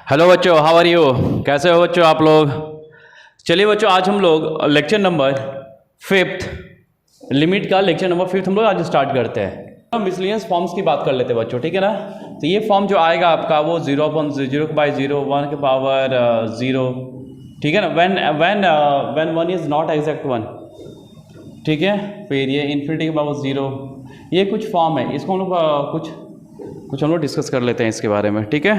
Hello बच्चों, how are you? कैसे हो बच्चों आप लोग? चलिए बच्चों, आज हम लोग लेक्चर नंबर 5 लिमिट का लेक्चर नंबर 5 हम लोग आज स्टार्ट करते हैं। हम मिसलिनियस फॉर्म्स की बात कर लेते हैं बच्चों, ठीक है ना। तो ये फॉर्म जो आएगा आपका वो 0/0 1 के पावर 0, ठीक है ना। व्हेन 1 इज़ नॉट एग्जैक्ट 1, ठीक है। फिर ये इन्फिनिटी के पावर 0, ये कुछ फॉर्म है। इसको हम लोग कुछ हम लोग डिस्कस कर लेते हैं इसके बारे में, ठीक है।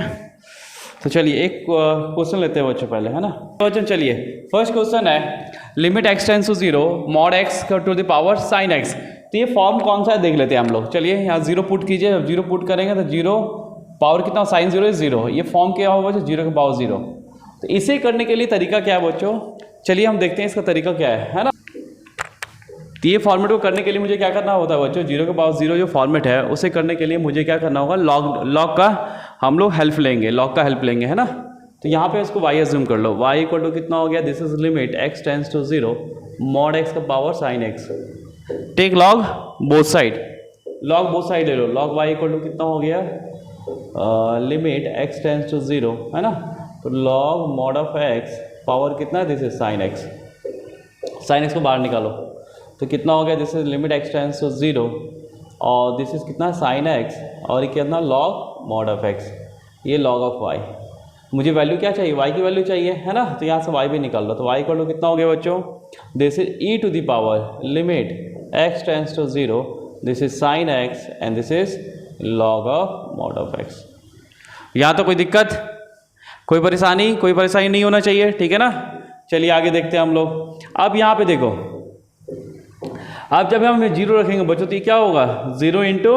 तो चलिए एक क्वेश्चन लेते हैं बच्चों पहले, है ना। बच्चों चलिए, फर्स्ट क्वेश्चन है limit x tends to 0 mod x to the power sine x। तो ये फॉर्म कौन सा है देख लेते हैं हम लोग। चलिए यहाँ 0 पुट कीजिए। जब 0 पुट करेंगे तो 0 पावर कितना, साइन 0 इज 0। ये फॉर्म क्या होगा बच्चों, 0 के पावर 0। तो इसे करने के लिए तरीका क्या है बच्चों, चलिए हम देखते हैं इसका तरीका क्या है ना। तो ये फॉर्मेट को करने के लिए मुझे क्या करना होता है बच्चों, 0 के पावर 0 जो फॉर्मेट है उसे करने के लिए मुझे क्या करना होगा, लॉग का हम लोग हेल्प लेंगे, लॉग का हेल्प लेंगे, है ना। तो यहाँ पे इसको y एज्यूम कर लो। y इक्वल टू कितना हो गया, this is limit x tends to 0 mod x का power sine x। Take log both side, log both side ले लो। लॉग y इक्वल टू कितना हो गया, लिमिट x टेंस टू 0, है ना। तो log mod of x power कितना, this is sine x। Sine x को बाहर निकालो तो कितना हो गया, this is limit x tends to 0 और दिस इज कितना साइन x और ये कितना लॉग मॉड ऑफ x, ये लॉग ऑफ y। मुझे वैल्यू क्या चाहिए, y की वैल्यू चाहिए, है ना। तो यहाँ से y भी निकाल लो। तो y इक्वल टू कितना हो गया बच्चों, this is e to the power limit x tends to 0, this is sine x and this is log of mod of x। यहाँ तो कोई दिक्कत, कोई परेशानी नहीं होना चाहिए, ठीक है ना। चलिए आगे देखते हैं हम लोग। अब यहाँ पे देखो, अब जब हम 0 रखेंगे बच्चों तो ये क्या होगा, 0 इंटू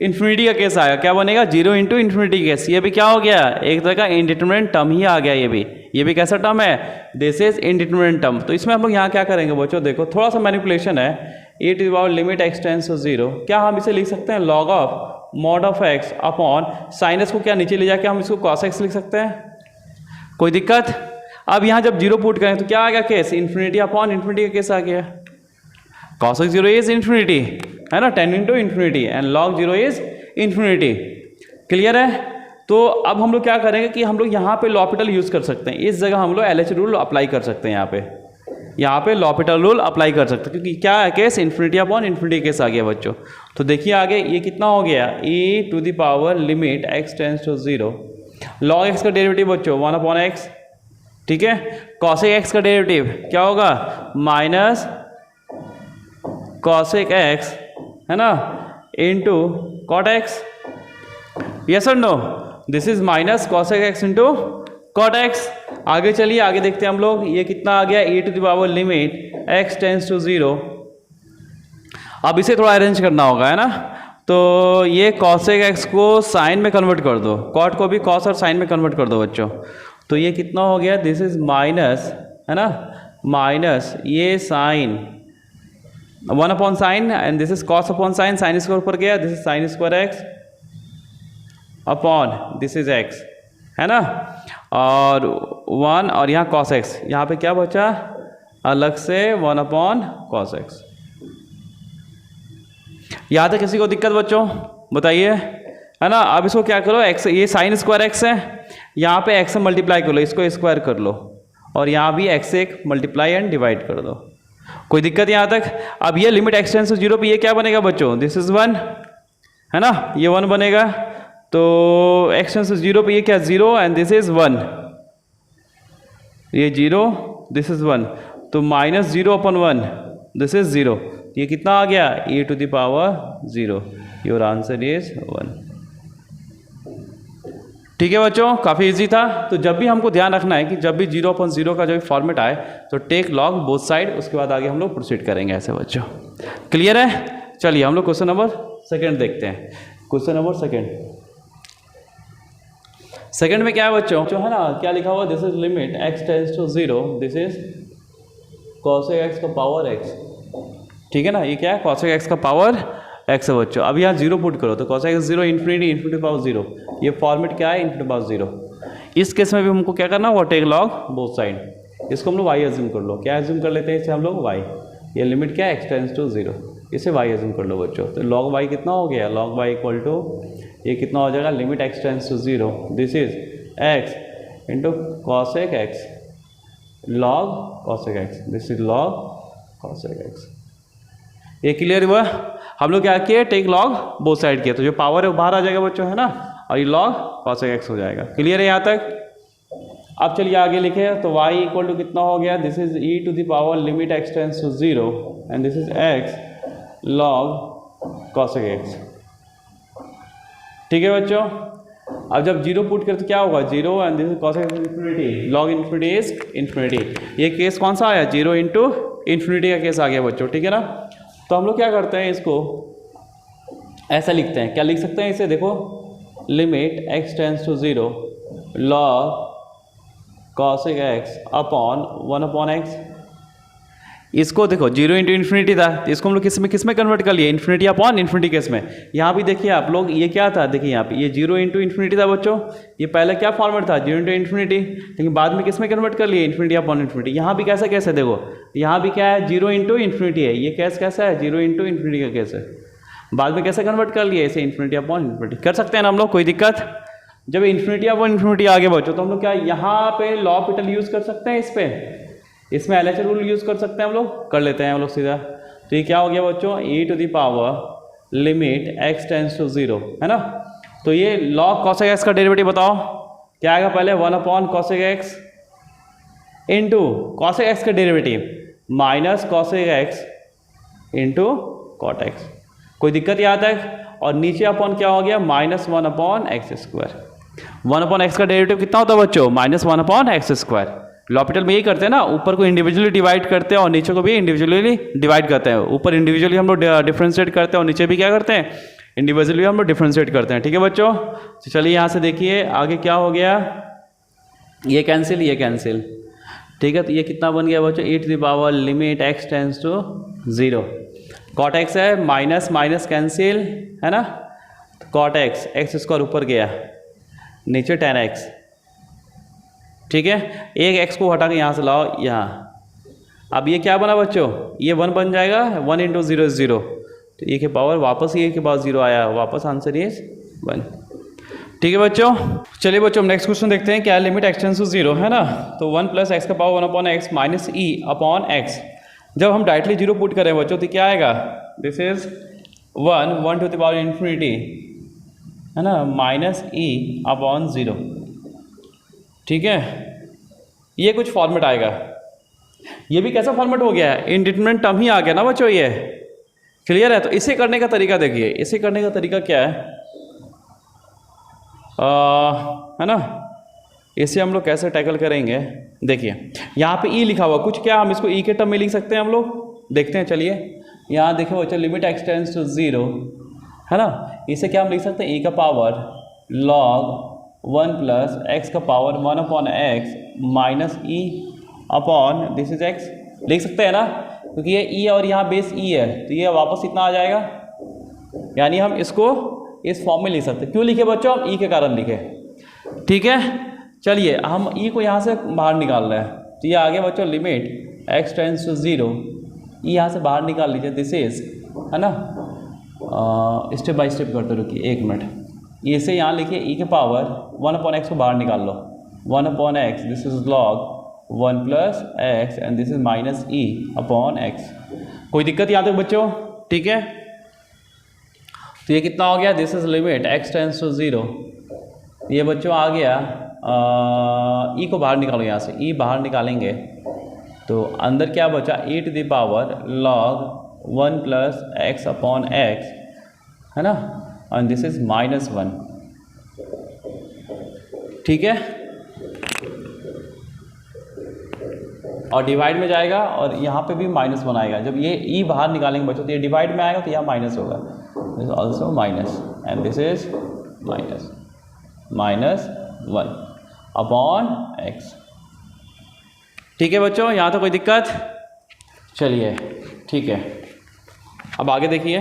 इन्फिनिटी का केस आएगा। क्या बनेगा, 0 इंटू इन्फिनिटी केस। ये भी क्या हो गया, एक तरह का इनडिटरमिनेट टर्म ही आ गया। ये भी कैसा टर्म है, दिस इज इनडिटरमिनेट टर्म। तो इसमें हम लोग यहाँ क्या करेंगे बच्चों, देखो थोड़ा सा मैनिपुलेशन है। e to the power limit x tends to 0, क्या हम इसे लिख सकते हैं log of mod of x upon sine x को क्या नीचे ले जाके हम इसको cos x लिख सकते हैं, कोई दिक्कत। अब यहाँ जब 0 पुट करें तो क्या आ गया केस, इन्फिनिटी अपॉन इन्फिनिटी का केस आ गया। cos x 0 इज इन्फिनिटी, है ना, 10 into infinity and log 0 is infinity. Clear है। तो अब हम लोग क्या करेंगे कि हम लोग यहाँ पे लॉपिटल यूज़ कर सकते हैं। इस जगह हम लोग LH रूल अप्लाई कर सकते हैं। यहाँ पे लॉपिटल रूल अप्लाई कर सकते हैं क्योंकि क्या है case, infinity upon infinity case आ गया बच्चों। तो देखिए आगे ये कितना हो गया, e to the power limit x tends to 0 log x का डेरिवेटिव बच्चों 1 अपॉन x, ठीक है। cosec x का डेरिवेटिव क्या होगा, माइनस cosec x, है ना, इंटू cot x। यस और no, this is minus cosec x into cot x। आगे चलिए आगे देखते हैं हम लोग। ये कितना आ गया, e to the power limit x tends to 0। अब इसे थोड़ा अरेंज करना होगा, है ना। तो ये cosec x को साइन में कन्वर्ट कर दो, cot को भी cos और साइन में कन्वर्ट कर दो बच्चों। तो ये कितना हो गया, दिस इज माइनस, है ना, माइनस ये sine 1 upon sine and this is cos upon sine, sine square ऊपर गया, this is sine square x upon this is x, है ना, और 1 और यहाँ कॉस एक्स। यहाँ पे क्या बचा अलग से 1 अपॉन कॉस एक्स। यहाँ तक किसी को दिक्कत बच्चों बताइए, है ना। अब इसको क्या करो, एक्स, ये साइन स्क्वायर एक्स है, यहाँ पे एक्स से मल्टीप्लाई कर लो, इसको स्क्वायर कर लो और यहाँ भी एक्स से मल्टीप्लाई एंड डिवाइड कर दो, कोई दिक्कत यहाँ तक। अब ये लिमिट x टेंस टू 0 पे ये क्या बनेगा बच्चों, दिस इज 1, है ना, ये 1 बनेगा। तो x टेंस टू 0 पे ये क्या 0 एंड दिस इज 1, ये 0 दिस इज 1, तो माइनस 0 अपॉन 1 दिस इज 0। ये कितना आ गया, e to the power 0। Your answer is 1। ठीक है बच्चों, काफ़ी इजी था। तो जब भी हमको ध्यान रखना है कि जब भी 0/0 का जब फॉर्मेट आए तो टेक लॉग बोथ साइड, उसके बाद आगे हम लोग प्रोसीड करेंगे ऐसे बच्चों। क्लियर है। चलिए हम लोग क्वेश्चन नंबर 2 देखते हैं। क्वेश्चन नंबर 2 में क्या है बच्चों, जो है ना, क्या लिखा हुआ, this is limit x tends to 0, this is cosec x का पावर x, ठीक है ना। ये क्या है, cosec x का पावर x है बच्चों। अब यहाँ 0 पुट करो तो cosec x 0 इन्फिनिटी पावर 0, ये फॉर्मेट क्या है, इन्फिनिटी पावर 0। इस केस में भी हमको क्या करना है, टेक लॉग बोथ साइड। इसको हम लोग y एज्यूम कर लो, क्या एज्यूम कर लेते हैं इसे हम लोग y। ये लिमिट क्या है, x टेंस टू 0, इसे y एज्यूम कर लो बच्चों। तो log y कितना हो गया, log y इक्वल टू ये कितना हो जाएगा, limit x tends to 0, this is x into cosec x log cosec x, this is log cosec x. ये क्लियर हुआ? हम लोग क्या किए, टेक लॉग बोथ साइड किया, तो जो पावर है वो बाहर आ जाएगा बच्चों, है ना, और ये लॉग कॉसेक एक्स हो जाएगा। क्लियर है यहाँ तक? अब चलिए आगे लिखे, तो y इक्वल टू कितना हो गया, this is e to the power limit x tends to 0 and this is x log cosec x। ठीक है बच्चों, अब जब 0 पुट करते क्या होगा, 0 and this is cosec infinity, log infinity is infinity. ये केस कौन सा आया, 0 इंटू इन्फिनिटी का केस आ गया बच्चों, ठीक है ना। तो हम लोग क्या करते हैं, इसको ऐसा लिखते हैं, क्या लिख सकते हैं इसे, देखो, limit x tends to 0 log cosec x upon 1 upon x. इसको देखो 0 इंटू इन्फिनिटी था, तो इसको हम लोग किस में कन्वर्ट कर लिए, इन्फिनिटी अपॉन इन्फिनिटी केस में। यहाँ भी देखिए आप लोग, ये क्या था, देखिए यहाँ पे ये 0 इंटू इन्फिनिटी था बच्चों, ये पहले क्या फॉर्मेट था, 0 इंटू इन्फिनिटी, लेकिन बाद में किस में कन्वर्ट कर लिए, इन्फिनिटी अपॉन इन्फिनिटी। यहाँ भी कैसा कैसे, देखो यहाँ भी क्या है, 0 इंटू इन्फिनिटी है, ये केस कैसा है, 0 इंटू इन्फिनिटी का केस है, बाद में कैसे कन्वर्ट कर लिए, इसे इन्फिनिटी अपॉन इन्फिनिटी। कर सकते हैं ना हम लोग, कोई दिक्कत? जब इन्फिनिटी अपॉन इन्फिनिटी आगे बच्चों, तो हम लोग क्या यहाँ पे लॉपिटल यूज कर सकते हैं, इस पे, इसमें एलएचआर रूल यूज कर सकते हैं हम लोग, कर लेते हैं हम लोग सीधा। तो ये क्या हो गया बच्चों, e to the power limit x tends to 0, है ना। तो ये log cosec x का डेरिवेटिव बताओ क्या आएगा, पहले 1 upon cosec x into cosec x का derivative minus cosec x into cot x। कोई दिक्कत यहाँ तक? और नीचे अपॉन क्या हो गया, minus 1 upon x square. 1 upon x का डेरिवेटिव कितना होता है बच्चों, minus 1 upon x square. L'Hôpital में यही करते हैं ना, ऊपर को इंडिविजुअली डिवाइड करते हैं और नीचे को भी इंडिविजुअली डिवाइड करते हैं। ऊपर इंडिविजुअली हम लोग डिफ्रेंशिएट करते हैं और नीचे भी क्या करते हैं, इंडिविजुअली हम लोग डिफ्रेंशिएट करते हैं। ठीक है बच्चों, तो चलिए यहाँ से देखिए आगे क्या हो गया, ये कैंसिल, ये कैंसिल, ठीक है। तो ये कितना बन गया बच्चों, e to the power limit x tends to 0, cot x है, माइनस माइनस कैंसिल, है ना, कॉट एक्स, एक्स स्क्वायर ऊपर गया, नीचे tan x, ठीक है। एक x को हटा के यहाँ से लाओ यहाँ, अब ये क्या बना बच्चों, ये 1 बन जाएगा, 1 इंटू 0 इज 0, तो e के पावर वापस e के पास 0 आया, वापस आंसर इज 1। ठीक है बच्चों, चलिए बच्चों हम नेक्स्ट क्वेश्चन देखते हैं, क्या है, लिमिट x टेंस टू 0, है ना। तो 1 प्लस एक्स का power 1 upon x minus e upon x. जब हम डायरेक्टली 0 पुट करें बच्चों तो क्या आएगा, this is 1 to the power infinity, है ना, माइनस e अपॉन 0, ठीक है। ये कुछ फॉर्मेट आएगा, ये भी कैसा फॉर्मेट हो गया है, इनडिटरमिनेट टर्म ही आ गया ना बच्चों, ये क्लियर है। तो इसे करने का तरीका देखिए, इसे करने का तरीका क्या है, है ना, इसे हम लोग कैसे टैकल करेंगे, देखिए यहाँ पे e लिखा हुआ कुछ, क्या हम इसको e के टर्म में लिख सकते हैं हम लोग, देखते हैं। चलिए यहाँ देखो बच्चों, लिमिट x टेंस टू 0, है ना, इसे क्या हम लिख सकते हैं, e का पावर log 1 प्लस एक्स का power 1 upon x minus e upon this is x, लिख सकते हैं ना, क्योंकि ये e और यहाँ बेस e है, तो ये वापस इतना आ जाएगा, यानी हम इसको इस फॉर्म में लिख सकते हैं। क्यों लिखे बच्चों, हम e के कारण लिखे, ठीक है। चलिए हम e को यहाँ से बाहर निकाल रहे हैं, तो ये आ गया बच्चों limit x tends to 0, e यहाँ से बाहर निकाल लीजिए, दिस इज, है ना, स्टेप बाय स्टेप करते रुकिए, 1 मिनट। इसे यहाँ लिखिए e के पावर 1 अपॉन एक्स को बाहर निकाल लो, 1 upon x, this is log 1 plus x and this is minus e upon x. कोई दिक्कत यहाँ तक बच्चों, ठीक है। तो ये कितना हो गया, this is limit x tends to 0, ये बच्चों आ गया, ई को बाहर निकालो, यहाँ से ई बाहर निकालेंगे तो अंदर क्या बचा, e to the power log 1 plus x upon x, है ना, एंड दिस इज माइनस 1, ठीक है। और डिवाइड में जाएगा और यहाँ पे भी माइनस 1 आएगा, जब ये e बाहर निकालेंगे बच्चों तो ये डिवाइड में आएगा, तो यहाँ माइनस होगा, this is also minus and this is minus 1 upon x, ठीक है बच्चों, यहाँ तो कोई दिक्कत। चलिए ठीक है, अब आगे देखिए,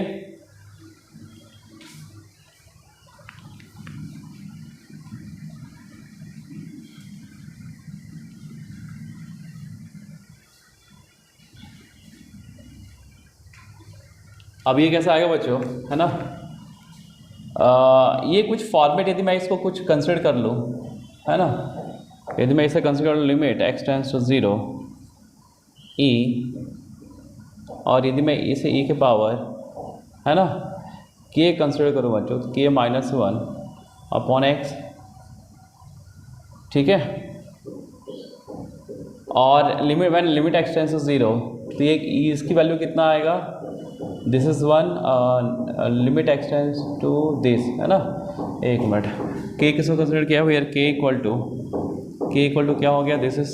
अब ये कैसा आएगा बच्चों, है ना, ये कुछ फॉर्मेट, यदि मैं इसको कुछ कंसिडर कर लूँ, है ना, यदि मैं इसे consider limit x tends to 0 e, और यदि मैं इसे e के पावर है ना k कंसिडर करूँ बच्चों, तो k माइनस 1 अपॉन x, ठीक है। और limit when limit x tends to 0, तो ये इसकी वैल्यू कितना आएगा, this is 1 limit x tends to this, है ना। एक मिनट, k किसको कंसिडर किया हुआ यार, k इक्वल टू क्या हो गया, this is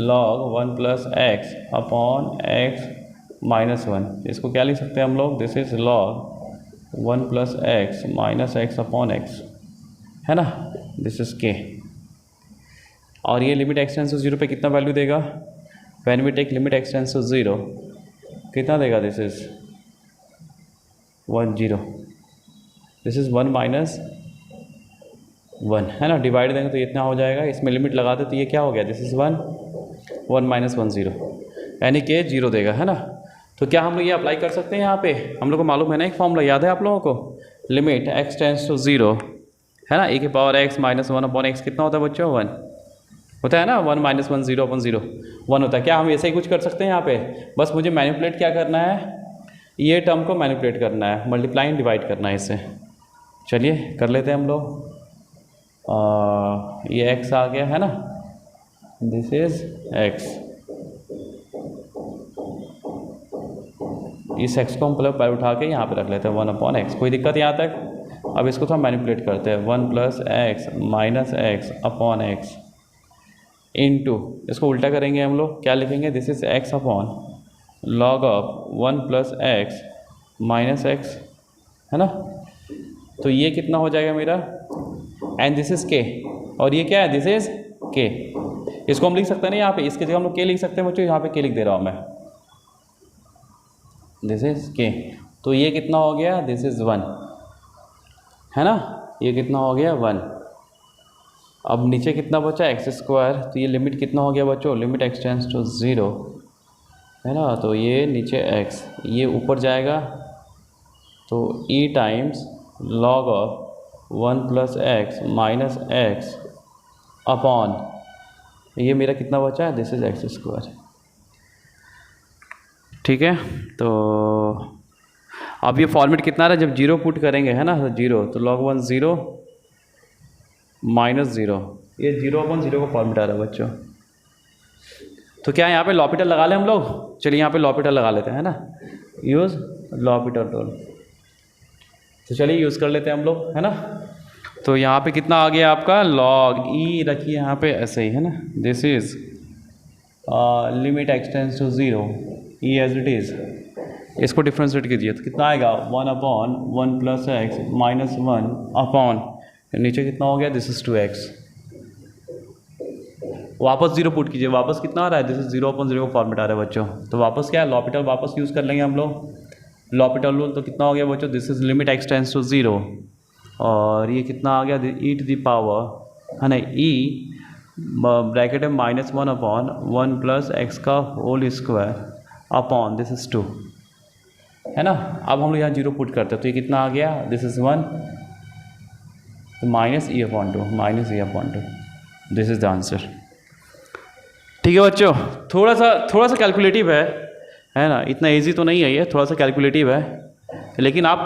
log 1 plus x upon x minus 1। इसको क्या लिख सकते हैं हम लोग, this is log 1 plus x minus x upon x, है ना, दिस इज k। और ये लिमिट x टेंस टू 0 पे कितना वैल्यू देगा, when we take limit x tends to 0 कितना देगा, this is 1 0, this is 1 minus 1, है ना। डिवाइड देंगे तो ये इतना हो जाएगा, इसमें लिमिट लगाते तो ये क्या हो गया, दिस इज़ 1 माइनस 1 0, यानी कि 0 देगा, है ना। तो क्या हम लोग ये अप्लाई कर सकते हैं यहाँ पे, हम लोग को मालूम है ना एक फॉर्मूला, याद है आप लोगों को, लिमिट x टेंस टू 0, है ना, e की power x minus 1 upon x कितना होता है बच्चों, 1 होता है ना, 1 माइनस 1 0 अपॉन 0 1 होता है। क्या हम ऐसे ही कुछ कर सकते हैं यहाँ पे, बस मुझे मैनिपुलेट क्या करना है, ये टर्म को मैनिपुलेट करना है, मल्टीप्लाई एंड डिवाइड करना है इससे। चलिए कर लेते हैं हम लोग। ये x आ गया, है ना, दिस इज x, इस x को हम पहले उठा के यहाँ पे रख लेते हैं 1 अपॉन एक्स, कोई दिक्कत यहाँ तक। अब इसको थोड़ा मैनिपुलेट करते हैं, 1 plus x minus x upon x into, इसको उल्टा करेंगे हम लोग, क्या लिखेंगे, this is x upon log of 1 plus x minus x, है ना। तो ये कितना हो जाएगा मेरा, एंड दिस इज k, और ये क्या है, दिस इज k। इसको हम लिख सकते हैं ना यहाँ पे, इसके जगह हम लोग k लिख सकते हैं बच्चों, यहाँ पे k लिख दे रहा हूँ मैं, दिस इज k। तो ये कितना हो गया, दिस इज 1, है ना, ये कितना हो गया 1। अब नीचे कितना बचा, एक्स स्क्वायर, तो ये लिमिट कितना हो गया बच्चों, लिमिट x टेंस टू 0, है ना, तो ये नीचे x, ये ऊपर जाएगा तो e times log of 1 plus x minus x upon, ये मेरा कितना बचा है, दिस इज एक्स स्क्वायर, ठीक है। तो अब ये फॉर्मेट कितना रहा, जब 0 पुट करेंगे, है ना, तो 0, तो log 1 0 माइनस 0, ये 0 अपॉन 0 का फॉर्मेट आ रहा है बच्चों। तो क्या यहाँ पे लॉपिटल लगा लें हम लोग, चलिए यहाँ पे लॉपिटल लगा लेते हैं, है ना, यूज़ लॉपिटल टूल, तो चलिए यूज़ कर लेते हैं हम लोग, है ना। तो यहाँ पे कितना आ गया आपका, log e रखिए यहाँ पे ऐसे ही, है ना, this is limit x tends to 0 e as it is, इसको डिफ्रेंशिएट कीजिए तो कितना आएगा, 1 upon 1 plus x minus 1 upon, नीचे कितना हो गया, दिस इज 2x, वापस 0 पुट कीजिए, वापस कितना आ रहा है, दिस इज 0 अपॉन 0 का फॉर्मेट आ रहा है बच्चों। तो वापस क्या है, लॉपिटल वापस यूज़ कर लेंगे हम लोग, लॉपिटल रूल, तो कितना हो गया बच्चों, this is limit x tends to 0, और ये कितना आ गया, e टू द पावर, है ना, e ब्रैकेट में -1 अपॉन 1 प्लस एक्स का whole square upon, this is 2, है ना। अब हम लोग यहाँ 0 पुट करते हैं, तो ये कितना आ गया, दिस इज 1, तो minus e upon 2, minus e upon 2, this is the answer, ठीक है बच्चों। थोड़ा सा कैलकुलेटिव है ना, इतना इजी तो नहीं है ये, थोड़ा सा कैलकुलेटिव है, लेकिन आप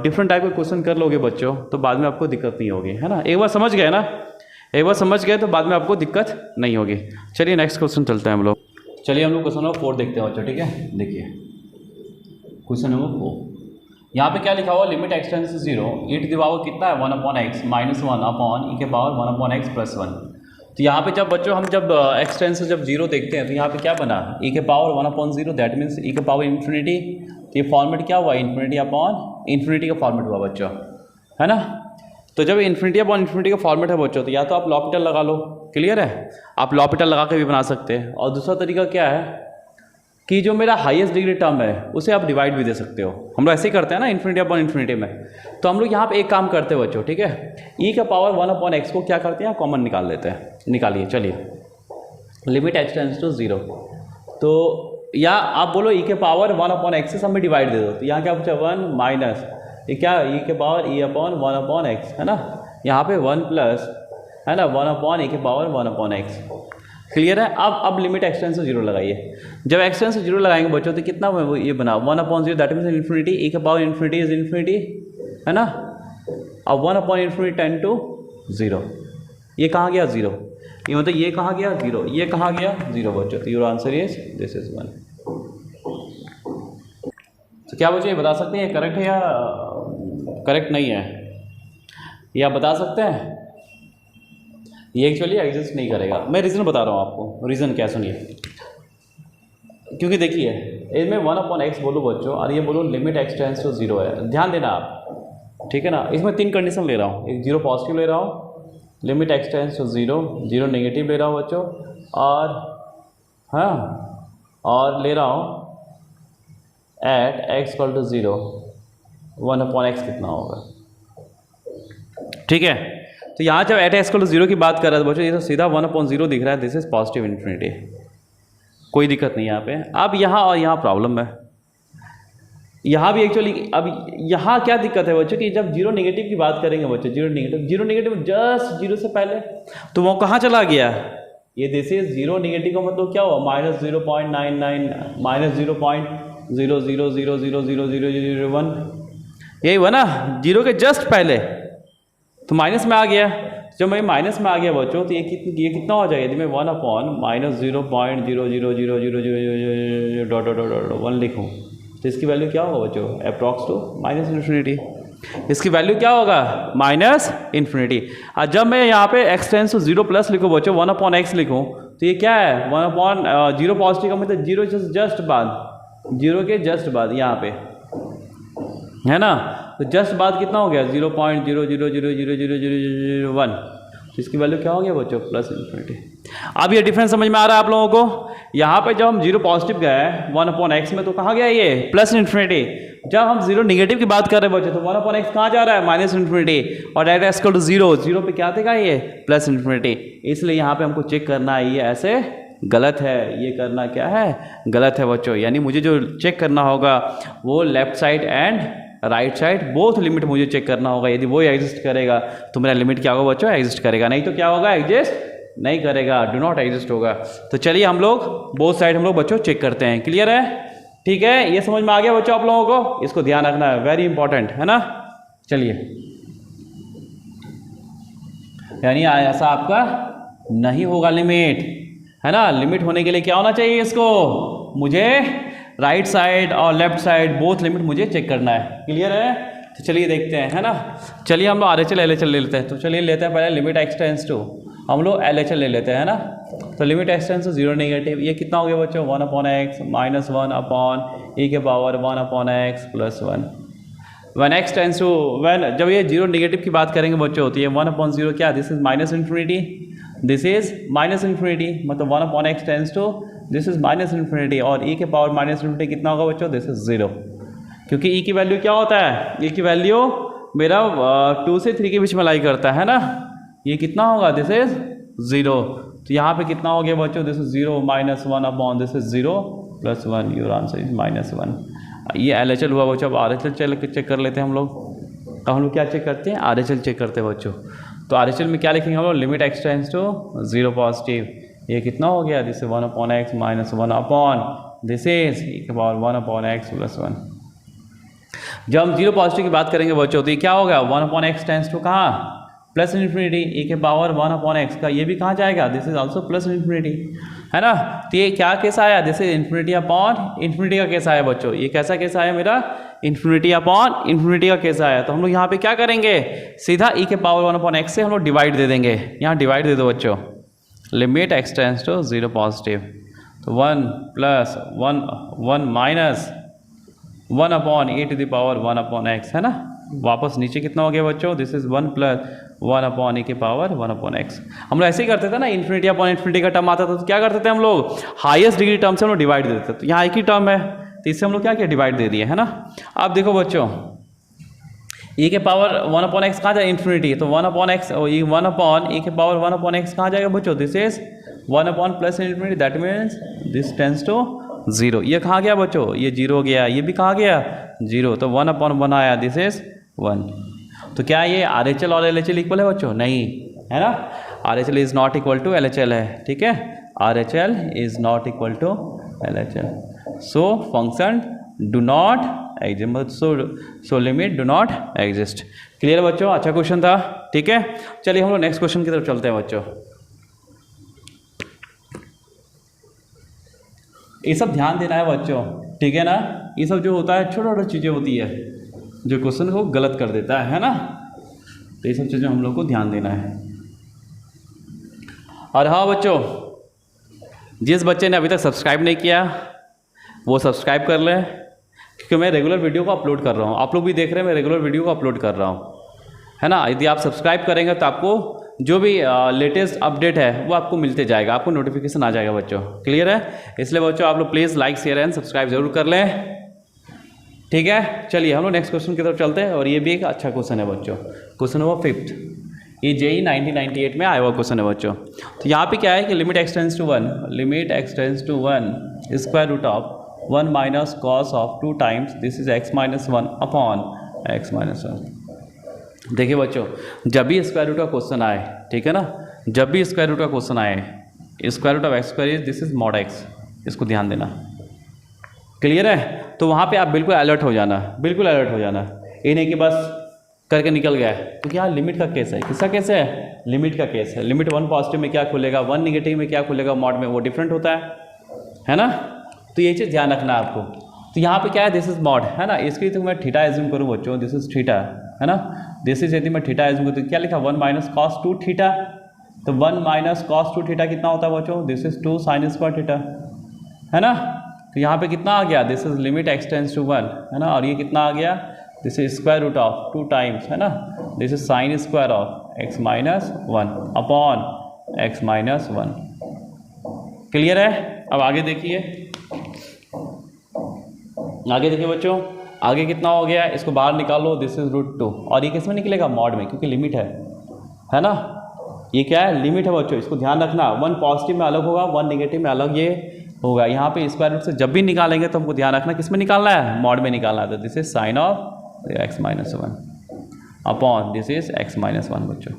डिफरेंट टाइप के क्वेश्चन कर लोगे बच्चों, तो बाद में आपको दिक्कत नहीं होगी, है ना। एक बार समझ गए ना, एक बार समझ गए तो बाद में आपको दिक्कत नहीं होगी। चलिए नेक्स्ट क्वेश्चन चलते हैं हम लोग, चलिए हम लोग क्वेश्चन नंबर 4 देखते हैं बच्चों, ठीक है। देखिए क्वेश्चन नंबर 4, यहाँ पे क्या लिखा हुआ, limit x tends to 0, e to the power कितना है, 1 upon x minus 1 upon e के पावर 1 अपॉन एक्स प्लस 1। तो यहाँ पे जब बच्चों हम जब x टेंस से जब 0 देखते हैं, तो यहाँ पे क्या बना, e के power 1 upon 0, that means e के पावर इन्फिनिटी, तो ये फॉर्मेट क्या हुआ, इन्फिनिटी अपॉन इन्फिनिटी का फॉर्मेट हुआ बच्चों, है ना। तो जब इन्फिनिटी अपॉन इन्फिनिटी का फॉर्मेट है बच्चों, तो या तो आप लॉपिटल लगा लो, क्लियर है, आप लॉपिटल लगा के भी बना सकते हैं, और दूसरा तरीका क्या है कि जो मेरा हाईएस्ट डिग्री टर्म है उसे आप डिवाइड भी दे सकते हो, हम लोग ऐसे ही करते हैं ना इन्फिनिटी अपॉन इन्फिनिटी में। तो हम लोग यहाँ पे एक काम करते हैं बच्चों, ठीक है, e का पावर 1 अपॉन एक्स को क्या करते हैं, कॉमन निकाल लेते हैं, निकालिए, चलिए, लिमिट x टेंस टू 0, तो या आप बोलो e के पावर 1 अपॉन एक्स से सब में डिवाइड दे दो, तो यहाँ क्या बचा 1 माइनस, ये क्या, e के पावर e अपॉन 1/x है ना, यहाँ पे 1 प्लस है ना 1/e के पावर 1/x। क्लियर है। अब लिमिट एक्सटेंस से 0 लगाइए। जब एक्सटेंस से 0 लगाएंगे बच्चों तो कितना वो ये बना 1/0, दैट मीन्स इन्फिनिटी, e के पावर इन्फिनिटी इज इन्फिनिटी है ना। अब 1/∞ टेंड टू 0, ये कहाँ गया 0, ये मतलब ये कहाँ गया 0, ये कहाँ गया 0 बच्चों। तो your answer is this is 1। तो क्या बच्चों ये बता सकते हैं ये करेक्ट है या करेक्ट नहीं है, ये आप बता सकते हैं। ये एक्चुअली एग्जिस्ट नहीं करेगा। मैं रीज़न बता रहा हूँ आपको, रीज़न क्या सुनिए। क्योंकि देखिए इसमें 1/x बोलो बच्चों और ये बोलो लिमिट एक्स टेंड्स टू 0 है, ध्यान देना आप, ठीक है ना। इसमें 3 कंडीशन ले रहा हूँ, एक 0 पॉजिटिव ले रहा हूँ, limit x tends to 0, 0 negative ले रहा हूँ बच्चों, और हाँ और ले रहा हूँ eight x equal to 0 1/x कितना होगा, ठीक है। तो यहाँ जब एट x इक्वल टू 0 की बात कर रहा है बच्चों, ये तो सीधा 1/0 दिख रहा है, दिस इज पॉजिटिव इन्फिनिटी, कोई दिक्कत नहीं यहाँ पे। अब यहाँ और यहाँ प्रॉब्लम है, यहाँ भी एक्चुअली अब यहाँ क्या दिक्कत है बच्चों कि जब 0 नेगेटिव की बात करेंगे बच्चों, 0 नेगेटिव जस्ट 0 से पहले, तो वो कहाँ चला गया, ये दिस इज 0 नेगेटिव का मतलब क्या हुआ -0.99 -0.000000001, यही हुआ ना 0 के जस्ट पहले, तो माइनस में आ गया। जब मैं माइनस में आ गया बच्चों तो ये कितना हो जाएगा, यदि मैं 1/-0.000000001 लिखूँ तो इसकी वैल्यू क्या होगा बच्चों, अप्रॉक्स टू -इन्फिनिटी, इसकी वैल्यू क्या होगा -इन्फिनिटी। और जब मैं यहाँ पे x टेंड्स टू 0 प्लस लिखूँ बच्चों 1/x लिखूँ तो ये क्या है 1/0 पॉजिटिव का मतलब 0 जस्ट बाद, 0 के जस्ट बाद यहाँ पे है ना, तो जस्ट बाद कितना हो गया 0.000000001, तो इसकी वैल्यू क्या हो गया बच्चों +इन्फिनिटी। अब ये डिफरेंस समझ में आ रहा है आप लोगों को। यहाँ पे जब हम 0 पॉजिटिव गए 1/x में तो कहाँ गया ये +इन्फिनिटी, जब हम 0 नेगेटिव की बात कर रहे हैं बच्चों तो 1/x कहाँ जा रहा है -इन्फिनिटी, और एट x इक्वल टू 0 पे क्या देगा ये +इन्फिनिटी। इसलिए यहाँ पे हमको चेक करना है ये ऐसे गलत है, ये करना क्या है गलत है बच्चों, यानी मुझे जो चेक करना होगा वो left side and right side both limit मुझे चेक करना होगा। यदि वो एग्जिस्ट करेगा तो मेरा लिमिट क्या होगा बच्चों एग्जिस्ट करेगा, नहीं तो क्या होगा एग्जिस्ट नहीं करेगा, डू नॉट एग्जिस्ट होगा। तो चलिए हम लोग बोथ साइड हम लोग बच्चों चेक करते हैं। क्लियर है, ठीक है, ये समझ में आ गया बच्चों आप लोगों को, इसको ध्यान रखना है, वेरी इंपॉर्टेंट है ना। चलिए यानी ऐसा आपका नहीं होगा लिमिट है ना, लिमिट होने के लिए क्या होना चाहिए, इसको मुझे राइट साइड और लेफ्ट साइड बोथ लिमिट मुझे चेक करना है। क्लियर है, तो चलिए देखते हैं है ना। चलिए हम लोग RHL LHL ले लेते हैं, तो चलिए लेते हैं पहले लिमिट x टेंड्स टू, हम लोग LHL ले लेते हैं ना। तो limit x tends to 0 negative, ये कितना हो गया बच्चों 1/x -1/e के power 1/x + 1। when x tends to जब ये 0 नेगेटिव की बात करेंगे बच्चों तो ये 1/0 क्या, this is -minus infinity, this is -minus infinity, मतलब 1/x tends to this is -minus infinity, और e के पावर -इन्फिनिटी कितना होगा बच्चों, दिस इज 0, क्योंकि e की वैल्यू क्या होता है, e की वैल्यू मेरा 2 से 3 के बीच में लाई करता है ना, ये कितना होगा दिस इज 0, तो यहाँ पे कितना हो गया बच्चों, this is 0 -1/, this is 0 + 1, your answer is -1। ये LHL हुआ बच्चों। अब RHL चेक कर लेते हैं हम लोग। अब हम लोग क्या चेक करते हैं, RHL चेक करते हैं बच्चों। तो RHL में क्या लिखेंगे हम लोग, limit x tends to 0 positive, ये कितना हो गया, this is 1/x -1/, this is e के पावर 1/x + 1। जब हम 0 पॉजिटिव की बात करेंगे बच्चों तो ये क्या होगा 1/x टेंड्स टू कहाँ +इन्फिनिटी, e के पावर 1/x का ये भी कहाँ जाएगा, दिस इज ऑल्सो +इन्फिनिटी है ना। तो ये क्या केस आया, दिस इज इन्फिनिटी का केस आया बच्चों। ये कैसा केस आया मेरा, इन्फिनिटी का केस आया। तो हम लोग यहाँ पे क्या करेंगे, सीधा e के पावर 1/x से हम लोग डिवाइड दे देंगे, यहाँ डिवाइड दे दो बच्चों, limit x tends to 0 positive, तो 1 + 1 - 1/e to the power 1/x है ना। वापस नीचे कितना हो गया बच्चों, दिस इज 1 + 1/e के पावर 1/x। हम लोग ऐसे ही करते थे ना, इन्फिनिटी का टर्म आता था तो क्या करते थे हम लोग, हाईएस्ट डिग्री टर्म से हम लोग डिवाइड दे देते थे। तो यहाँ एक ही टर्म है तो इससे हम लोग क्या किया, डिवाइड दे दिए है ना। अब देखो बच्चों e के पावर 1/x कहाँ जाए, इन्फिनिटी, तो 1/x 1/e के पावर 1/x कहाँ जाएगा बच्चों, this is 1 + infinity, that means this tends to 0। ये कहाँ गया बच्चों, ये 0 गया, ये भी कहाँ गया 0, तो 1/1 आया, दिस इज 1। तो क्या ये RHL और LHL इक्वल है बच्चों? नहीं, है ना। RHL is not equal to LHL है, ठीक है। RHL is not equal to LHL, so function do not exist, so limit do not exist. Clear बच्चों? अच्छा क्वेश्चन था, ठीक है। चलिए हम लोग नेक्स्ट क्वेश्चन की तरफ चलते हैं बच्चों। ये सब ध्यान देना है बच्चों, ठीक है ना। ये सब जो होता है छोटा छोटा चीज़ें होती है जो क्वेश्चन को गलत कर देता है ना। तो ये सब चीज़ें हम लोग को ध्यान देना है। और हाँ बच्चों, जिस बच्चे ने अभी तक सब्सक्राइब नहीं किया वो सब्सक्राइब कर लें, क्योंकि मैं रेगुलर वीडियो को अपलोड कर रहा हूँ। आप लोग भी देख रहे हैं मैं रेगुलर वीडियो को अपलोड कर रहा हूँ, है ना। यदि आप सब्सक्राइब करेंगे तो आपको जो भी लेटेस्ट अपडेट है वो आपको मिलते जाएगा, आपको नोटिफिकेशन आ जाएगा बच्चों। क्लियर है? इसलिए बच्चों आप लोग please like share and subscribe जरूर कर लें, ठीक है। चलिए हम लोग नेक्स्ट क्वेश्चन की तरफ चलते हैं। और ये भी एक अच्छा क्वेश्चन है बच्चों, क्वेश्चन नंबर 5। ये JEE 1998 में आया हुआ क्वेश्चन है बच्चों। तो यहाँ पे क्या है कि limit x tends to 1, limit x tends to 1 square root of 1 minus cos of 2 times this is x minus 1 upon x minus 1। देखिए बच्चों, जब भी स्क्वायर रूट का क्वेश्चन आए, ठीक है ना, जब भी स्क्वायर रूट का क्वेश्चन आए, square root of x square is this is mod x, इसको ध्यान देना। क्लियर है? तो वहाँ पे आप बिल्कुल अलर्ट हो जाना, बिल्कुल अलर्ट हो जाना। ये नहीं कि बस करके निकल गया है, क्योंकि यहाँ लिमिट का केस है। किसका केस है? लिमिट का केस है। लिमिट 1 पॉजिटिव में क्या खुलेगा, 1 निगेटिव में क्या खुलेगा, मॉड में वो डिफरेंट होता है ना। तो ये चीज़ ध्यान रखना है आपको। तो यहाँ पे क्या है, दिस इज मॉड, है ना। इसकी तो मैं थीटा एज्यूम करूँ बच्चों, दिस इज थीटा, है ना। दिस इज यदि मैं थीटा एज्यूम करूँ तो क्या लिखा, 1 माइनस कॉस 2 थीटा। तो 1 माइनस कॉस 2 थीटा कितना होता है बच्चों? This is 2 sine square theta, है ना। तो यहाँ पे कितना आ गया, this is limit x tends to 1, है ना। और ये कितना आ गया, this is square root of 2 times, है ना, this is sine square of x minus 1 upon x minus 1। Clear है? अब आगे देखिए, आगे देखिए बच्चों, आगे कितना हो गया, इसको बाहर निकालो, दिस इज रूट 2। और ये किस में निकलेगा? मॉड में, क्योंकि लिमिट है ना। ये क्या है? लिमिट है बच्चों, इसको ध्यान रखना। 1 पॉजिटिव में अलग होगा, 1 नेगेटिव में अलग ये होगा। यहाँ पे स्क्वायर रूट से जब भी निकालेंगे तो हमको ध्यान रखना किस में निकालना है, मॉड में निकालना है। तो this is sine of x minus 1 upon this is x minus 1 बच्चों।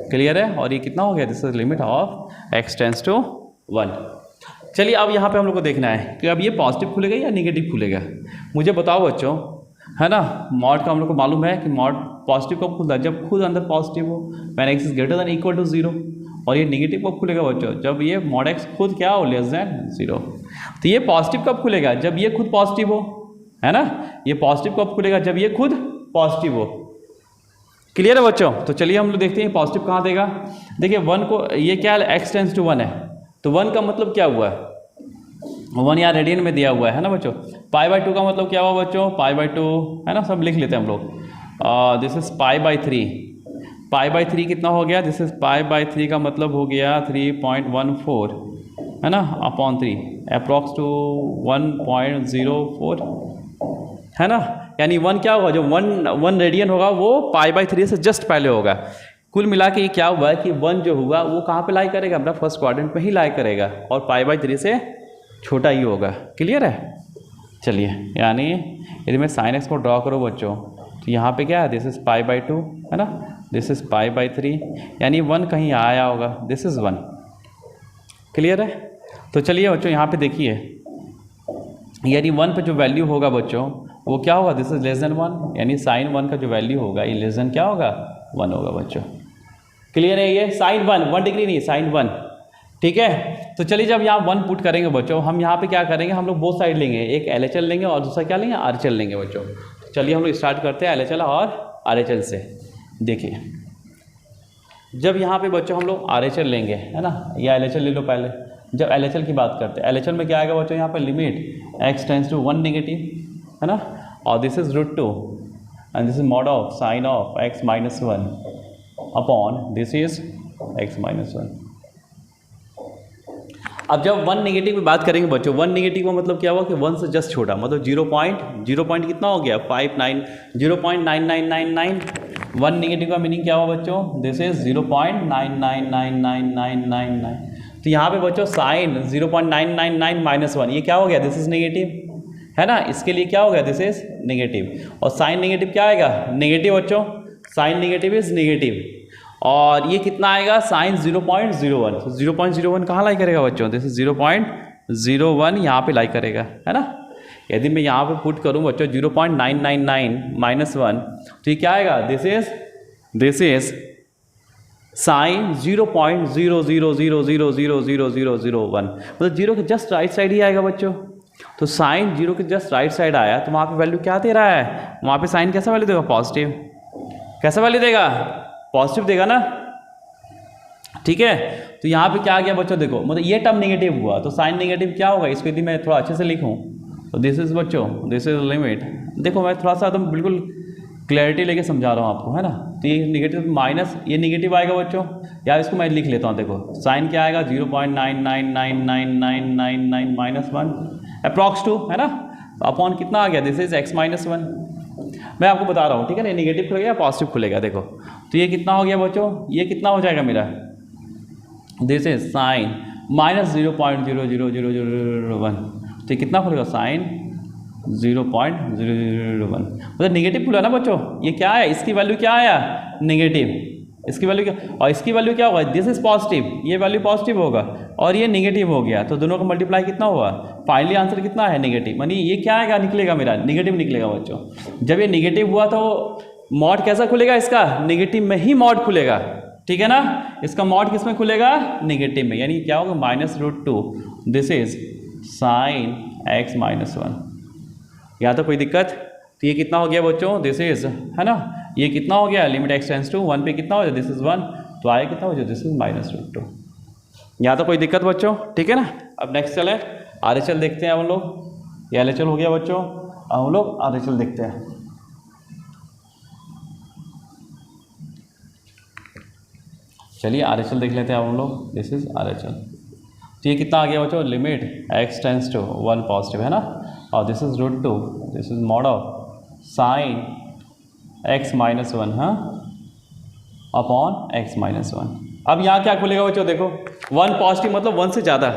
क्लियर है? और ये कितना हो गया, this is limit of x tends to 1। चलिए अब यहाँ पे हम लोग को देखना है कि अब ये पॉजिटिव खुलेगा या नेगेटिव खुलेगा। मुझे बताओ बच्चों, है ना। मॉड का हम लोग को मालूम है कि मॉड पॉजिटिव कब खुलता है, जब खुद अंदर पॉजिटिव हो, when x is greater than equal to 0। और ये नेगेटिव कब खुलेगा बच्चों, जब ये मॉड x खुद क्या हो, लेस देन 0। तो ये पॉजिटिव कब खुलेगा, जब ये खुद पॉजिटिव हो, है ना। ये पॉजिटिव कब खुलेगा, जब ये खुद पॉजिटिव हो। क्लियर है बच्चों? तो चलिए हम लोग देखते हैं पॉजिटिव कहाँ देगा। देखिए 1 को, ये क्या है, x टेंड्स टू 1 है, तो 1 का मतलब क्या हुआ, 1 यहाँ रेडियन में दिया हुआ है ना बच्चों। π/2 का मतलब क्या हुआ बच्चों, π/2, है ना। सब लिख लेते हैं हम लोग। दिस इज π/3, π/3 कितना हो गया, दिस इज π/3 का मतलब हो गया 3.14, है ना, अपॉन 3 अप्रॉक्स टू 1.04, है ना। यानी 1 क्या होगा, जो 1 रेडियन होगा वो π/3 से जस्ट पहले होगा। कुल मिला के ये क्या हुआ है कि 1 जो होगा वो कहाँ पे लाई करेगा, अपना फर्स्ट क्वाड्रेंट में ही लाई करेगा, और π/3 से छोटा ही होगा। क्लियर है? चलिए, यानी यदि मैं साइन x को ड्रॉ करूँ बच्चों, तो यहाँ पे क्या है, दिस इज π/2, है ना, दिस इज π/3, यानी 1 कहीं आया होगा, दिस इज 1। क्लियर है? तो चलिए बच्चों यहाँ पे देखिए, यानी 1 पे जो वैल्यू होगा बच्चों वो क्या होगा, दिस इज लेस देन 1, यानी साइन 1 का जो वैल्यू होगा ये लेस देन क्या होगा, 1 होगा बच्चों। क्लियर है? ये साइन 1 डिग्री नहीं, साइन 1, ठीक है। तो चलिए जब यहाँ 1 पुट करेंगे बच्चों, हम यहाँ पे क्या करेंगे, हम लोग बोथ साइड लेंगे, एक LHL लेंगे और दूसरा क्या लेंगे, RHL लेंगे बच्चों। चलिए हम लोग स्टार्ट करते हैं LHL और RHL से। देखिए जब यहाँ पे बच्चों हम लोग RHL लेंगे, है ना, या LHL ले लो पहले। जब LHL की बात करते हैं, LHL में क्या आएगा बच्चों, यहाँ पर limit x tends to 1 negative, है ना, और this is root 2 and this is mod of sine of x minus 1 upon this is x minus 1। अब जब 1 नेगेटिव की बात करेंगे बच्चों, 1 नेगेटिव का मतलब क्या हुआ कि 1 से जस्ट छोटा, मतलब 0 कितना हो गया, 0.9999। 1 नेगेटिव का मीनिंग क्या हुआ बच्चों, दिस इज 0.999999। तो यहाँ पे बच्चों साइन 0.999 माइनस 1, ये क्या हो गया, दिस इज नेगेटिव, है ना, इसके लिए क्या हो गया, दिस इज नेगेटिव। और साइन नेगेटिव क्या आएगा, नेगेटिव बच्चों, साइन नेगेटिव इज नेगेटिव। और ये कितना आएगा, साइन 0.01। 0.01 कहाँ लाई करेगा बच्चों, दिस इज 0.01 यहाँ पे लाई करेगा, है ना। यदि मैं यहाँ पे पुट करूँ बच्चों 0.999 -1, तो ये क्या आएगा, दिस इज साइन 0.00000001, मतलब जीरो के जस्ट राइट साइड ही आएगा बच्चों। तो साइन जीरो के जस्ट राइट साइड आया तो वहाँ पे वैल्यू क्या दे रहा है, वहाँ पे साइन कैसा वैल्यू देगा, पॉजिटिव। कैसा वैल्यू देगा, पॉजिटिव देगा ना, ठीक है। तो यहाँ पे क्या आ गया बच्चों, देखो मतलब ये टर्म नेगेटिव हुआ तो साइन नेगेटिव क्या होगा, इसको यदि मैं थोड़ा अच्छे से लिखूँ तो दिस इज बच्चों, दिस इज लिमिट। देखो मैं थोड़ा सा एकदम बिल्कुल क्लैरिटी लेके समझा रहा हूँ आपको, है ना। तो ये नेगेटिव माइनस ये नेगेटिव आएगा बच्चों, या इसको मैं लिख लेता हूँ। देखो साइन क्या आएगा, 0.9999999 -1 अप्रॉक्स 2, है ना। अपॉन कितना आ गया, दिस इज x -1। मैं आपको बता रहा हूँ, ठीक है ना, नेगेटिव खुलेगा या पॉजिटिव खुलेगा। देखो तो ये कितना हो गया बच्चों, ये कितना हो जाएगा मेरा, दिस इज साइन -0.00001। तो ये कितना खुलेगा, साइन 0.001, मतलब नेगेटिव खुला ना बच्चों। ये क्या है, इसकी वैल्यू क्या आया, नेगेटिव। इसकी वैल्यू क्या, और इसकी वैल्यू क्या होगा, दिस इज पॉजिटिव, ये वैल्यू पॉजिटिव होगा और ये नेगेटिव हो गया, तो दोनों का मल्टीप्लाई कितना हुआ, फाइनली आंसर कितना है, नेगेटिव। यानी ये क्या आएगा, निकलेगा मेरा नेगेटिव निकलेगा बच्चों। जब ये नेगेटिव हुआ तो मॉड कैसा खुलेगा, इसका नेगेटिव में ही मॉड खुलेगा, ठीक है ना। इसका मॉड किस में खुलेगा, नेगेटिव में, यानी क्या होगा, -√2, दिस इज साइन x -1। यहाँ तो कोई दिक्कत, तो ये कितना हो गया बच्चों, दिस इज, है ना, ये कितना हो गया, लिमिट x टेंड्स टू 1 पे कितना हो जाए, दिस इज 1, तो आए कितना हो जाए, दिस इज -√2। यहाँ तो कोई दिक्कत बच्चों, ठीक है ना। अब नेक्स्ट चले RHL देखते हैं हम लोग। ये LHL हो गया बच्चों, हम लोग RHL देखते हैं। चलिए RHL देख लेते हैं हम लोग, दिस इज RHL। तो ये कितना आ गया बच्चों, limit x tends to 1 positive, है ना, और this is √2, this is mod of sine x -1, हाँ, अपॉन x -1। अब यहाँ क्या खुलेगा बच्चों, देखो 1 पॉजिटिव मतलब 1 से ज़्यादा,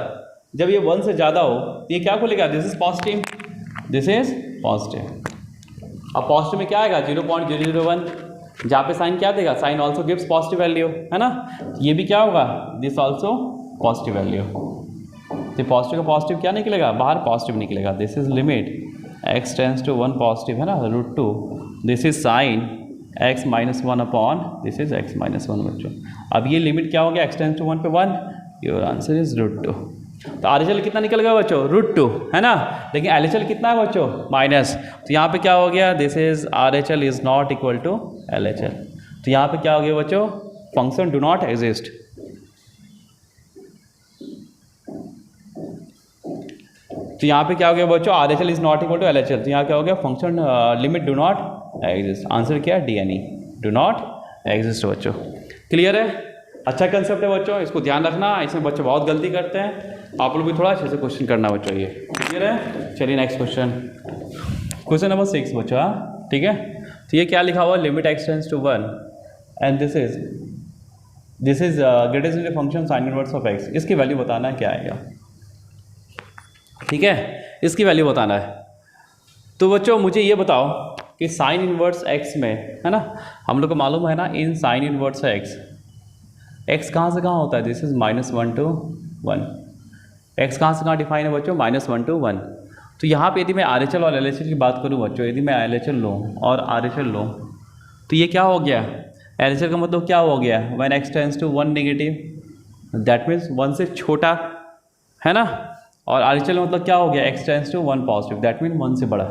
जब ये 1 से ज़्यादा हो तो ये क्या खुलेगा, this is positive, this is positive. अब पॉजिटिव में क्या आएगा, 0.001, जहाँ पे साइन क्या देगा, sine also gives positive value, है ना। ये भी क्या होगा, दिस ऑल्सो पॉजिटिव वैल्यू। तो पॉजिटिव का पॉजिटिव क्या निकलेगा, बाहर पॉजिटिव निकलेगा। This is limit x tends to 1 positive, है ना, √2, this is sine x -1 upon this is x -1 बच्चों। अब ये लिमिट क्या हो गया, x टेंड्स टू 1 पे 1, योर आंसर इज √2। तो RHL कितना निकल गया बच्चों, √2, है ना। लेकिन LHL कितना है बच्चों, माइनस। तो यहाँ पे क्या हो गया, this is RHL is not equal to LHL। तो यहाँ पे क्या हो गया बच्चों, फंक्शन डू नॉट एग्जिस्ट। तो यहाँ पे क्या हो गया बच्चों, RHL is not equal to LHL। तो यहाँ क्या हो गया, function limit do not exist. Answer क्या है, DNE, डू नॉट एग्जिस्ट बच्चों। क्लियर है, अच्छा कंसेप्ट है बच्चों, इसको ध्यान रखना। इसमें बच्चे बहुत गलती करते हैं, आप लोग भी थोड़ा अच्छे से क्वेश्चन करना बच्चों। ये क्लियर है, चलिए नेक्स्ट क्वेश्चन, क्वेश्चन नंबर 6 बच्चों, हाँ ठीक है। तो ये क्या लिखा हुआ, limit x tends to 1 and this is greatest value function sine inverse of x। इसकी वैल्यू बताना है क्या आएगा, ठीक है, इसकी वैल्यू बताना है। तो बच्चों मुझे ये बताओ कि साइन इनवर्स x में, है ना, हम लोग को मालूम है ना, इन साइन इनवर्स x कहाँ से कहाँ होता है, दिस इज -1 to 1। x कहाँ से कहाँ डिफाइन है बच्चों, -1 to 1। तो यहाँ पे यदि मैं RHL और LHL की बात करूँ बच्चों, यदि मैं LHL लूँ और RHL लूँ तो ये क्या हो गया, LHL का मतलब क्या हो गया, when x tends to 1 negative, that means 1 से छोटा, है ना। और RHL मतलब क्या हो गया, x tends to 1 positive, that mean 1 से बड़ा।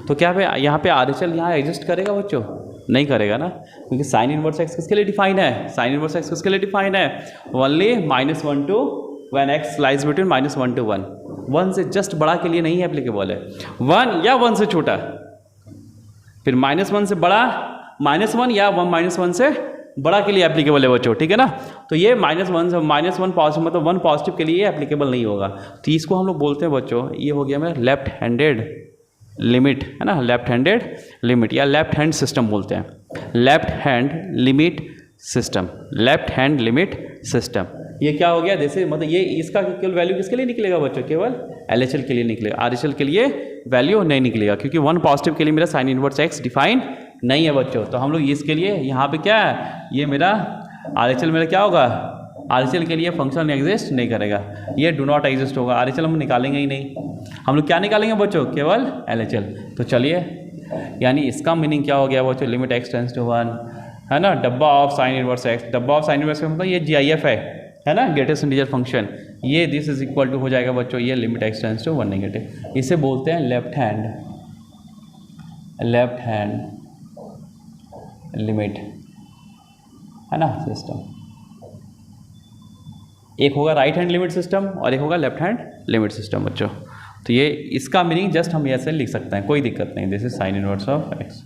तो क्या यहाँ पे RHL यहाँ एग्जिस्ट करेगा बच्चों, नहीं करेगा ना, क्योंकि साइन इनवर्स x किसके लिए डिफाइन है, साइन इनवर्स x किसके लिए डिफाइन है, only -1 to when x lies between -1 to 1। 1 से जस्ट बड़ा के लिए नहीं एप्लीकेबल है, 1 या 1 से छोटा, फिर -1 से बड़ा, -1 या -1 से बड़ा के लिए एप्लीकेबल है बच्चों, ठीक है ना। तो ये -1 से -1 पॉजिटिव मतलब 1 पॉजिटिव के लिए एप्लीकेबल नहीं होगा। तो इसको हम लोग बोलते हैं बच्चों, ये हो गया मेरा लेफ्ट हैंडेड लिमिट, है ना, लेफ्ट हैंडेड लिमिट या लेफ्ट हैंड सिस्टम बोलते हैं, left hand limit system, left hand limit system. ये क्या हो गया, जैसे मतलब ये इसका केवल वैल्यू किसके लिए निकलेगा बच्चों, केवल LHL के लिए निकलेगा, RHL के लिए वैल्यू नहीं निकलेगा, क्योंकि 1 पॉजिटिव के लिए मेरा साइन इनवर्स एक्स डिफाइन नहीं है बच्चों। तो हम लोग इसके लिए यहाँ पे क्या है, ये मेरा RHL मेरा क्या होगा, RHL के लिए फंक्शन एग्जिस्ट नहीं करेगा, ये डू नॉट एग्जिस्ट होगा। RHL हम निकालेंगे ही नहीं, हम लोग क्या निकालेंगे बच्चों, केवल LHL। तो चलिए, यानी इसका मीनिंग क्या हो गया बच्चों, लिमिट एक्स टेंस टू 1, है ना, डब्बा ऑफ साइन इनवर्स एक्स। डब्बा ऑफ साइन इनवर्स मतलब ये GIF है ना, ग्रेटेस्ट इंटीजर फंक्शन। ये दिस इज इक्वल टू हो जाएगा बच्चों, ये limit x tends to 1 negative. इसे बोलते हैं लेफ्ट हैंड लिमिट, है ना सिस्टम। एक होगा राइट हैंड लिमिट सिस्टम और एक होगा लेफ्ट हैंड लिमिट सिस्टम बच्चों। तो ये इसका मीनिंग जस्ट हम ऐसे लिख सकते हैं, कोई दिक्कत नहीं। This is sine inverse of x.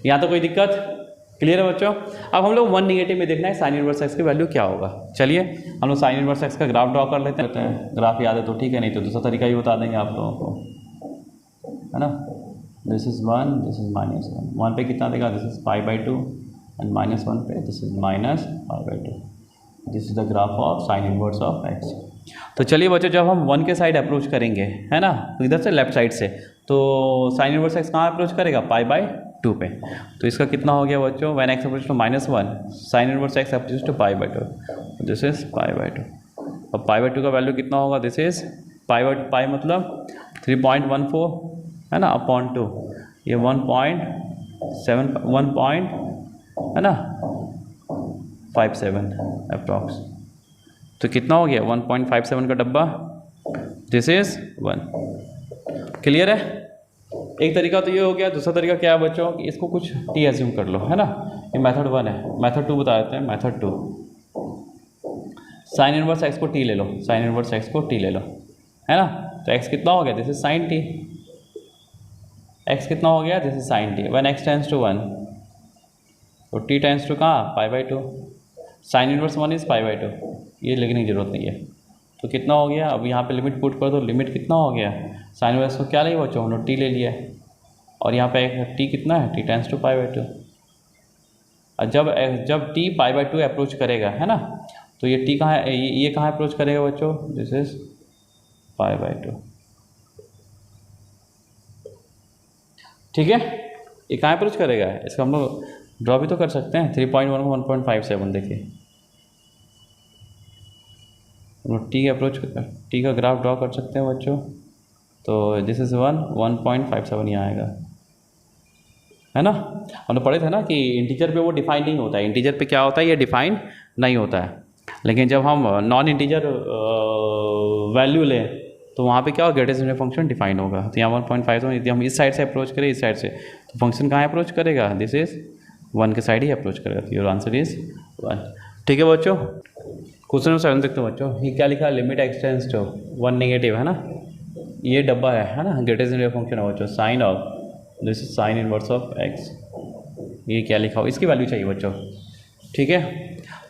यहाँ तो कोई दिक्कत, क्लियर है बच्चों। अब हम लोग 1 नेगेटिव में देखना है साइन इनवर्स एक्स की वैल्यू क्या होगा। चलिए हम लोग साइन इनवर्स एक्स का ग्राफ ड्रॉ कर लेते हैं। ग्राफ याद है तो ठीक है, नहीं तो दूसरा तरीका ही बता देंगे आप लोगों को, है ना। This is 1, this is -1। 1 पे कितना देगा, दिस इज π/2 एंड -1 पे this is -π/2। This is the graph of sine inverse of X. तो चलिए बच्चों, जब हम 1 के साइड अप्रोच करेंगे, है ना, तो इधर से लेफ्ट साइड से, तो साइन इनवर्स एक्स कहाँ अप्रोच करेगा, π/2 पे। तो इसका कितना हो गया बच्चों, when X approach to -1 sine inverse X approach to π/2, this is π/2। अब π/2 का वैल्यू कितना होगा, दिस इज पाई मतलब 3.14, है ना, अपॉन 2, ये 1.7 है ना 57 अप्रॉक्स। तो कितना हो गया 1.57 का डब्बा, दिस इज 1। क्लियर है। एक तरीका तो ये हो गया। दूसरा तरीका क्या है बच्चों, कि इसको कुछ टी एज्यूम कर लो, है ना। ये मेथड 1 है। मेथड 2 बता देते हैं। मेथड 2, साइन इनवर्स एक्स को टी ले लो, साइन इनवर्स एक्स को टी ले लो, है ना। तो एक्स कितना हो गया, this is sine t. X कितना हो गया, this is sine t. When x tends to 1 तो टी टेंस टू कहाँ, π/2। साइन इनवर्स 1 इज π/2, ये लिखने की जरूरत नहीं है। तो कितना हो गया, अब यहाँ पे लिमिट पुट कर दो। लिमिट कितना हो गया, साइन इनवर्स को क्या लिया बच्चों, हमने टी ले लिया है, और यहाँ पे टी कितना है, टी टेंस टू π/2। और जब टी π/2 अप्रोच करेगा, है ना, तो ये टी कहाँ है, ये कहाँ अप्रोच करेगा बच्चों, दिस इज π/2। ठीक है, ये कहाँ अप्रोच करेगा, इसका हम लोग ड्रॉ भी तो कर सकते हैं। 3.1 को 1.57 देखिए, हम लोग टी अप्रोच, टी का ग्राफ ड्रॉ कर सकते हैं बच्चों। तो दिस इज 1.57 यहाँ आएगा, है ना। हम लोग पढ़े थे ना कि इंटीजर पे वो डिफाइन नहीं होता है। इंटीजर पे क्या होता है, ये डिफाइन नहीं होता है। लेकिन जब हम नॉन इंटीजर वैल्यू लें तो वहाँ पे क्या होगा, ग्रेटेस्ट इंटीजर फंक्शन डिफाइन होगा। तो यहाँ 1.57, यदि हम इस साइड से अप्रोच करें, इस साइड से, तो फंक्शन कहाँ अप्रोच करेगा, दिस इज 1 के साइड ही अप्रोच करेगा। तो योर आंसर इज 1। ठीक है बच्चों। क्वेश्चन नंबर 7 देखते हो बच्चों। ये क्या लिखा है, limit x tends to 1 negative, है ना। ये डब्बा है ना, ग्रेटेस्ट इंटीजर फंक्शन है बच्चों, sine of, this is sine inverse of x. ये क्या लिखा हो, इसकी वैल्यू चाहिए बच्चों। ठीक है,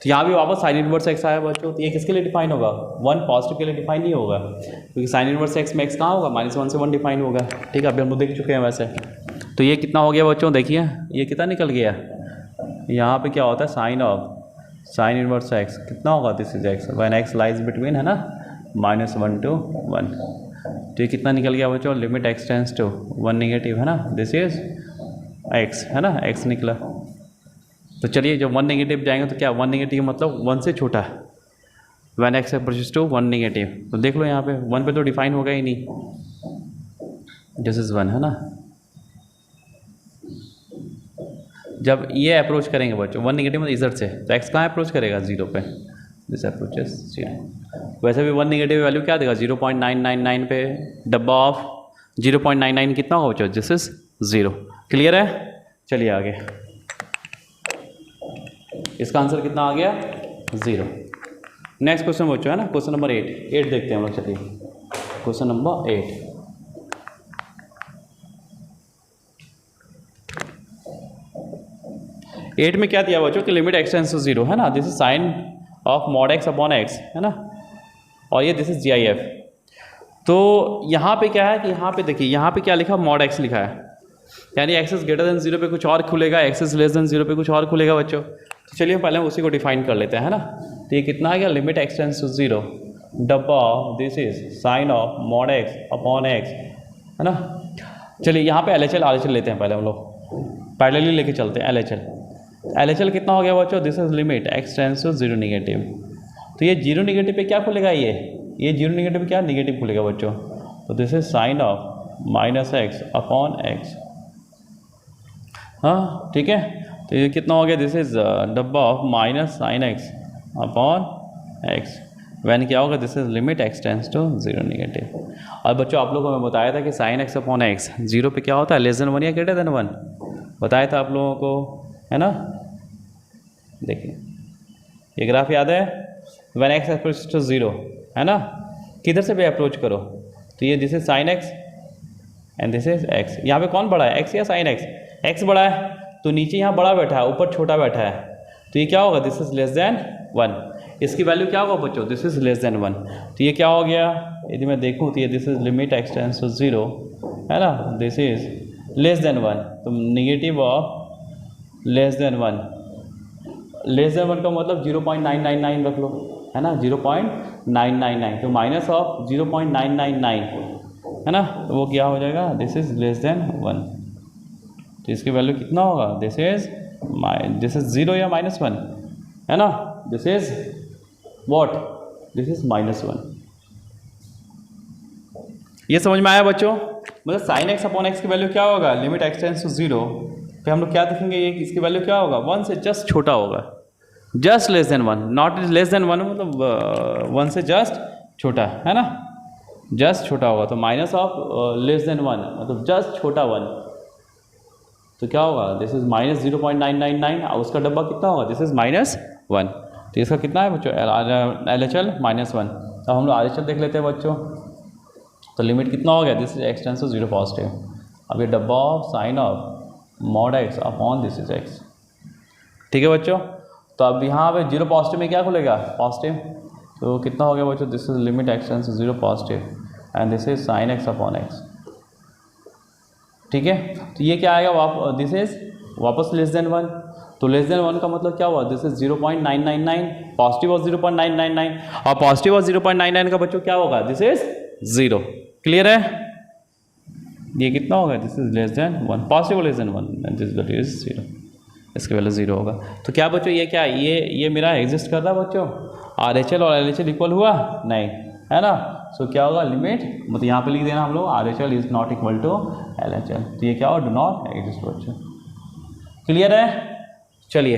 तो यहाँ भी वापस साइन इनवर्स एक्स आया बच्चों। तो ये किसके लिए डिफाइन होगा, 1 पॉजिटिव के लिए डिफाइन नहीं होगा, क्योंकि साइन इनवर्स एक्स में एक्स कहाँ होगा, -1 से 1 डिफाइन होगा। ठीक है, अभी हम लोग देख चुके हैं वैसे। तो ये कितना हो गया बच्चों, देखिए ये कितना निकल गया। यहाँ पे क्या होता है, sine of sine inverse x कितना होगा, this is x, when x lies between, है ना, -1 to 1। तो ये कितना निकल गया बच्चों, limit x tends to 1 negative, है ना, दिस इज एक्स, है ना, एक्स निकला। तो चलिए जब 1 नेगेटिव जाएंगे तो क्या 1 नेगेटिव मतलब 1 से छोटा, when x approaches to 1 negative. तो देख लो यहाँ पे 1 पे तो डिफाइन होगा ही नहीं, दिस इज 1, है ना। जब ये अप्रोच करेंगे बच्चों 1 नेगेटिव मतलब इधर से, तो एक्स कहाँ अप्रोच करेगा, 0 पे, दिस अप्रोचेस 0। वैसे भी 1 नेगेटिव वैल्यू क्या देगा, 0.999 पे डब्बा ऑफ 0.99 कितना होगा बच्चों, दिस इज 0। क्लियर है। चलिए आगे, इसका आंसर कितना आ गया, 0। नेक्स्ट क्वेश्चन बच्चों, है ना, क्वेश्चन नंबर 8 देखते हैं हम लोग। चलिए क्वेश्चन नंबर 8। एट में क्या दिया बच्चों कि लिमिट एक्स टेंस टू 0, है ना, this is sine of mod x upon x, है ना, और ये दिस इज GIF। तो यहाँ पे क्या है कि यहाँ पे देखिए, यहाँ पे क्या लिखा, मॉड एक्स लिखा है, यानी एक्स इज ग्रेटर देन 0 पे कुछ और खुलेगा, एक्स इज लेस देन 0 पे कुछ और खुलेगा बच्चों। तो चलिए पहले हम उसी को डिफाइन कर लेते हैं, है ना। तो ये कितना आ गया, लिमिट एक्स टेंस टू 0 डब्बा, this is sine of mod x upon x, है ना। चलिए यहाँ पे LHL RHL लेते हैं पहले हम लोग, पैरेलली लेके चलते हैं। LHL कितना हो गया बच्चों, this is limit x tends to 0 negative. तो ये 0 नेगेटिव पे क्या खुलेगा, ये 0 नेगेटिव पे क्या नेगेटिव खुलेगा बच्चों, तो this is sine of -x upon x। हाँ ठीक है, तो ये कितना हो गया, दिस इज डब्बा of -sin x upon x वैन क्या होगा, this is limit x tends to 0 negative. और बच्चों आप लोगों को मैं बताया था कि sin x अपॉन x 0 पे क्या होता है, लेस देन 1 या ग्रेटर देन 1, बताया था आप लोगों को, है ना। देखिए ये ग्राफ याद है, व्हेन x अप्रोच टू 0, है ना, किधर से भी अप्रोच करो, तो ये this is sin x and this is x। यहाँ पे कौन बड़ा है, x या sin x, x बड़ा है तो नीचे यहाँ बड़ा बैठा है, ऊपर छोटा बैठा है, तो ये क्या होगा, दिस इज लेस देन 1। इसकी वैल्यू क्या होगा बच्चों, दिस इज लेस देन 1। तो ये क्या हो गया, यदि मैं देखूँ तो ये this is limit x tends to 0, है ना, दिस इज लेस देन 1, तो negative of less than 1, less than 1 का मतलब 0.999 रख लो, है ना, 0.999, तो माइनस ऑफ 0.999, है ना, तो वो क्या हो जाएगा, दिस इज लेस देन 1। तो इसकी वैल्यू कितना होगा, दिस इज 0 या -1, है ना, this is what, this is -1। ये समझ में आया बच्चों, मतलब sin x अपॉन x की वैल्यू क्या होगा, लिमिट x टेंड्स टू 0 पे हम लोग क्या देखेंगे, ये इसकी वैल्यू क्या होगा, 1 से जस्ट छोटा होगा, just less than 1, not is less than 1 मतलब 1 से जस्ट छोटा, है ना, जस्ट छोटा होगा, तो माइनस ऑफ लेस देन 1 मतलब जस्ट छोटा 1, तो क्या होगा, दिस इज -0.999 और उसका डब्बा कितना होगा, दिस इज -1। तो इसका कितना है बच्चों, LHL -1। अब हम लोग RHL देख लेते हैं बच्चों, तो लिमिट कितना हो गया, this is x tends to 0 positive. अब ये डब्बा of sine of mod x upon this is x, ठीक है बच्चों। तो अब यहाँ पे 0 पॉजिटिव में क्या खुलेगा, पॉजिटिव, तो कितना हो गया बच्चों, this is limit x tends to 0 positive and this is sin x upon x, ठीक है। तो ये क्या आएगा, दिस इज वापस लेस देन 1, तो लेस देन 1 का मतलब क्या हुआ, दिस इज 0.999, पॉजिटिव और 0.999, और पॉजिटिव और 0.99 का बच्चों क्या होगा, दिस इज 0। क्लियर है, ये कितना होगा, this is less than 1, positive less than 1, this is 0, इसकी वैल्यू 0 होगा। तो क्या बच्चों, ये क्या, ये मेरा एग्जिस्ट कर रहा है बच्चों, RHL और LHL इक्वल हुआ नहीं, है ना, सो क्या होगा, लिमिट मतलब यहाँ पे लिख देना हम लोग, RHL is not equal to LHL, तो ये क्या होगा, डू नॉट एग्जिस्ट बच्चों। क्लियर है, चलिए